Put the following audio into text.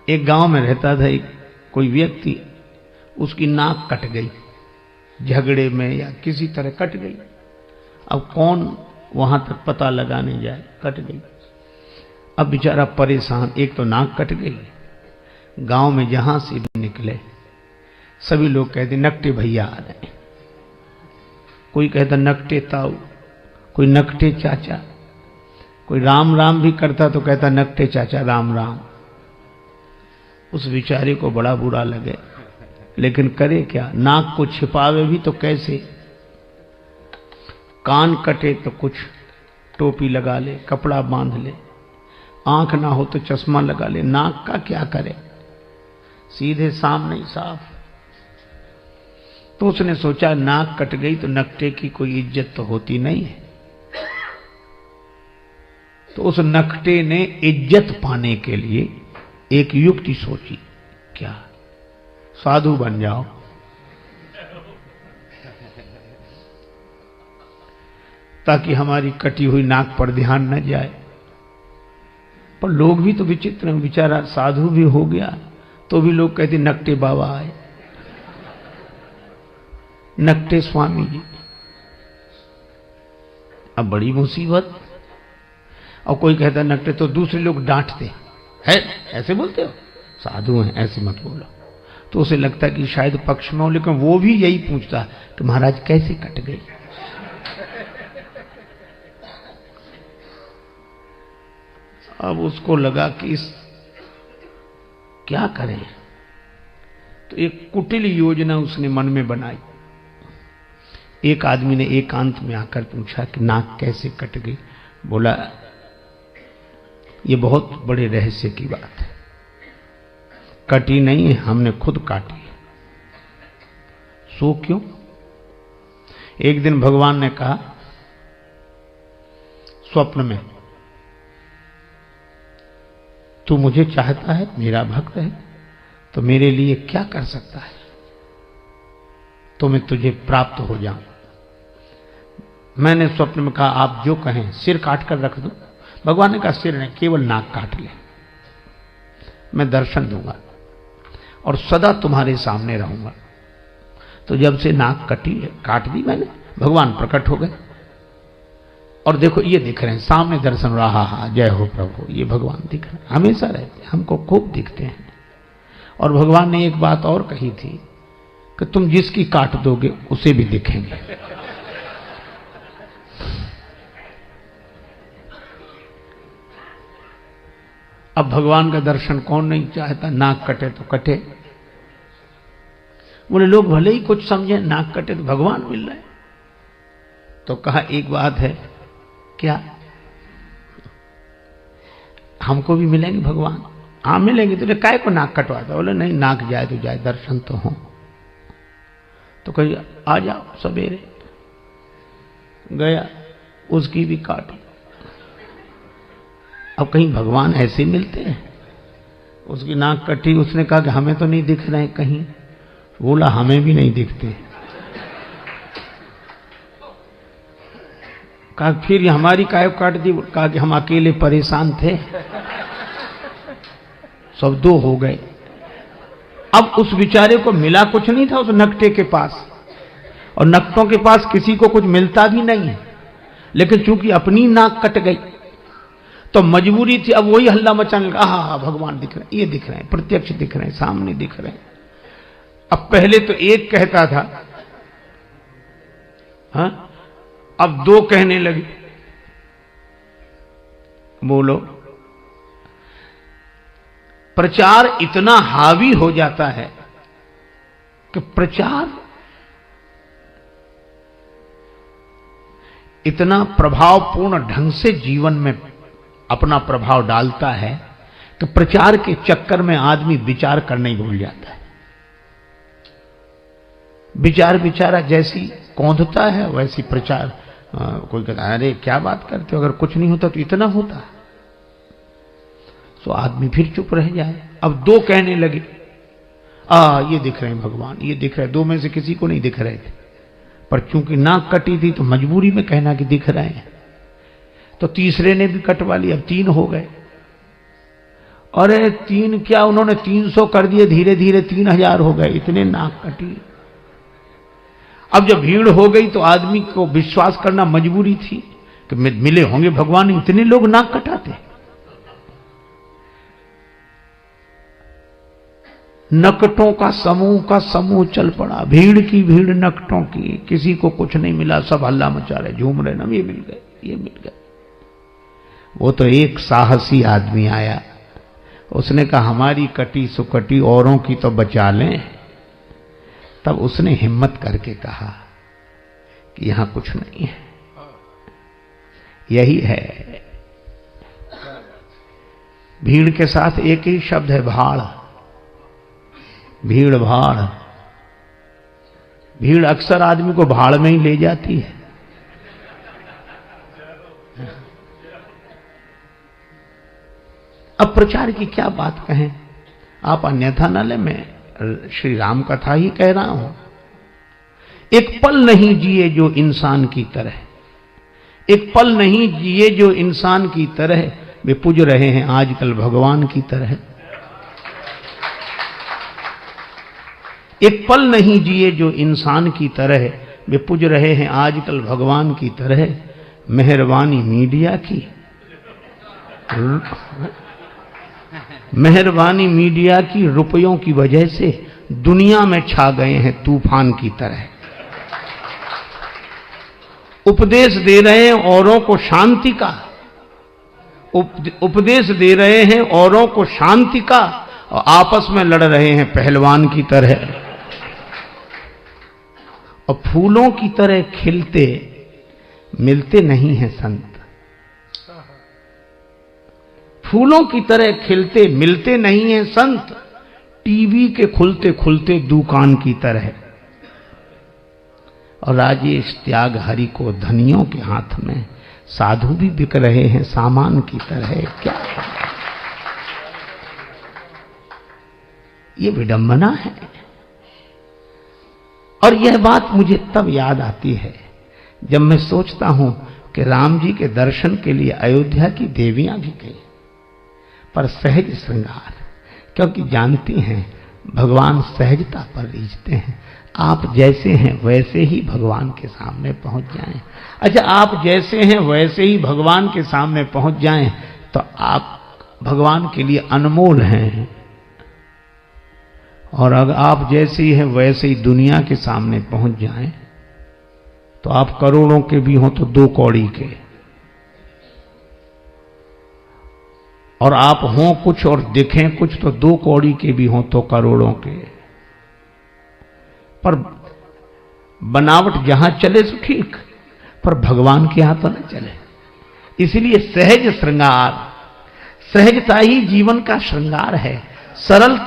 एक गांव में रहता था एक कोई व्यक्ति, उसकी नाक कट गई, झगड़े में या किसी तरह कट गई। अब कौन वहां तक पता लगाने जाए, कट गई। अब बेचारा परेशान, एक तो नाक कट गई, गांव में जहां से भी निकले सभी लोग कहते नकटे भैया आ रहे हैं। कोई कहता नकटे ताऊ, कोई नकटे चाचा, कोई राम राम भी करता तो कहता नकटे चाचा राम राम। उस बेचारे को बड़ा बुरा लगे, लेकिन करे क्या, नाक को छिपावे भी तो कैसे। कान कटे तो कुछ टोपी लगा ले, कपड़ा बांध ले, आंख ना हो तो चश्मा लगा ले, नाक का क्या करे, सीधे सामने ही साफ। तो उसने सोचा नाक कट गई तो नकटे की कोई इज्जत तो होती नहीं है। तो उस नकटे ने इज्जत पाने के लिए एक युक्ति सोची, क्या, साधु बन जाओ। ताकि हमारी कटी हुई नाक पर ध्यान न जाए। पर लोग भी तो विचित्र हैं, बेचारा साधु भी हो गया तो भी लोग कहते नकटे बाबा आए, नकटे स्वामी जी। अब बड़ी मुसीबत। और कोई कहता नकटे, तो दूसरे लोग डांटते है, ऐसे बोलते हो, साधु हैं ऐसे मत बोलो। तो उसे लगता कि शायद पक्ष में हो, लेकिन वो भी यही पूछता कि महाराज कैसे कट गई। अब उसको लगा कि इस क्या करें। तो एक कुटिल योजना उसने मन में बनाई। एक आदमी ने एकांत में आकर पूछा कि नाक कैसे कट गई। बोला ये बहुत बड़े रहस्य की बात है, कटी नहीं है, हमने खुद काटी है। सो क्यों? एक दिन भगवान ने कहा स्वप्न में, तू मुझे चाहता है, मेरा भक्त है, तो मेरे लिए क्या कर सकता है, तो मैं तुझे प्राप्त हो जाऊं। मैंने स्वप्न में कहा आप जो कहें, सिर काट कर रख दो। भगवान ने कहा सिर नहीं, केवल नाक काट ले, मैं दर्शन दूंगा और सदा तुम्हारे सामने रहूंगा। तो जब से नाक काट दी मैंने, भगवान प्रकट हो गए। और देखो ये दिख रहे हैं सामने, दर्शन रहा, हा जय हो प्रभु, ये भगवान दिख रहे हैं, हमेशा रहते हैं, हमको खूब दिखते हैं। और भगवान ने एक बात और कही थी कि तुम जिसकी काट दोगे उसे भी दिखेंगे। अब भगवान का दर्शन कौन नहीं चाहता, नाक कटे तो कटे। बोले लोग भले ही कुछ समझे, नाक कटे तो भगवान मिल रहे। तो कहा एक बात है, क्या, हमको भी मिलेंगे भगवान? हाँ मिलेंगे। तो काय को नाक कटवाता? बोले नहीं, नाक जाए तो जाए, दर्शन तो हो। तो कही आ जाओ सवेरे। गया, उसकी भी काटी। अब कहीं भगवान ऐसे मिलते हैं? उसकी नाक कटी, उसने कहा कि हमें तो नहीं दिख रहे कहीं। बोला हमें भी नहीं दिखते। कहा फिर ये हमारी काय काट दी? कहा कि हम अकेले परेशान थे, सब दो हो गए। अब उस बेचारे को मिला कुछ नहीं था उस नकटे के पास, और नकटों के पास किसी को कुछ मिलता भी नहीं है। लेकिन चूंकि अपनी नाक कट गई तो मजबूरी थी, अब वही हल्ला मचाने लगा, हाँ भगवान दिख रहे हैं, ये दिख रहे हैं, प्रत्यक्ष दिख रहे हैं, सामने दिख रहे हैं। अब पहले तो एक कहता था, हाँ, अब दो कहने लगे। बोलो, प्रचार इतना हावी हो जाता है कि प्रचार इतना प्रभावपूर्ण ढंग से जीवन में अपना प्रभाव डालता है कि प्रचार के चक्कर में आदमी विचार करना ही भूल जाता है। विचार बेचारा जैसी कौंधता है वैसी प्रचार। कोई कहता है अरे क्या बात करते हो, अगर कुछ नहीं होता तो इतना होता। तो आदमी फिर चुप रह जाए। अब दो कहने लगे, ये दिख रहे हैं भगवान, ये दिख रहे हैं। दो में से किसी को नहीं दिख रहे थे, पर चूंकि नाक कटी थी तो मजबूरी में कहना कि दिख रहे हैं। तो तीसरे ने भी कटवा लिया, अब तीन हो गए। अरे 3 क्या, उन्होंने 300 कर दिए, धीरे धीरे 3000 हो गए, इतने नाक कटी। अब जब भीड़ हो गई तो आदमी को विश्वास करना मजबूरी थी कि मिले होंगे भगवान, इतने लोग नाक कटाते। नकटों का समूह चल पड़ा, भीड़ की भीड़ नकटों की, किसी को कुछ नहीं मिला, सब हल्ला मचा रहे, झूम रहे, ना ये मिल गए, ये मिल गए। वो तो एक साहसी आदमी आया, उसने कहा हमारी कटी सुकटी औरों की तो बचा लें। तब उसने हिम्मत करके कहा कि यहां कुछ नहीं है। यही है, भीड़ के साथ एक ही शब्द है, भाड़। भीड़ भाड़, भीड़ अक्सर आदमी को भाड़ में ही ले जाती है। अब प्रचार की क्या बात कहें, आप अन्यथा न ले, मैं श्री राम कथा ही कह रहा हूं। एक पल नहीं जिए जो इंसान की तरह, एक पल नहीं जिए जो इंसान की तरह, वे पूज रहे हैं आजकल भगवान की तरह। एक पल नहीं जिए जो इंसान की तरह, वे पूज रहे हैं आजकल भगवान की तरह। मेहरबानी मीडिया की, मेहरबानी मीडिया की, रुपयों की वजह से दुनिया में छा गए हैं तूफान की तरह। उपदेश दे रहे हैं औरों को शांति का, उपदेश दे रहे हैं औरों को शांति का, और आपस में लड़ रहे हैं पहलवान की तरह। और फूलों की तरह खिलते मिलते नहीं हैं संत, फूलों की तरह खिलते मिलते नहीं हैं संत, टीवी के खुलते खुलते दुकान की तरह। और राजेश त्याग हरि को धनियों के हाथ में, साधु भी बिक रहे हैं सामान की तरह। क्या ये विडंबना है। और यह बात मुझे तब याद आती है जब मैं सोचता हूं कि राम जी के दर्शन के लिए अयोध्या की देवियां भी गई, पर सहज श्रृंगार, क्योंकि जानती हैं भगवान सहजता पर रीझते हैं। आप जैसे हैं वैसे ही भगवान के सामने पहुंच जाएं। अच्छा, आप जैसे हैं वैसे ही भगवान के सामने पहुंच जाएं तो आप भगवान के लिए अनमोल हैं। और अगर आप जैसे ही हैं वैसे ही दुनिया के सामने पहुंच जाएं तो आप करोड़ों के भी हों तो 2 कौड़ी के, और आप हों कुछ और दिखें कुछ तो 2 कौड़ी के भी हों तो करोड़ों के। पर बनावट जहां चले तो ठीक, पर भगवान के यहां तो न चले। इसलिए सहज श्रृंगार, सहजता ही जीवन का श्रृंगार है। सरल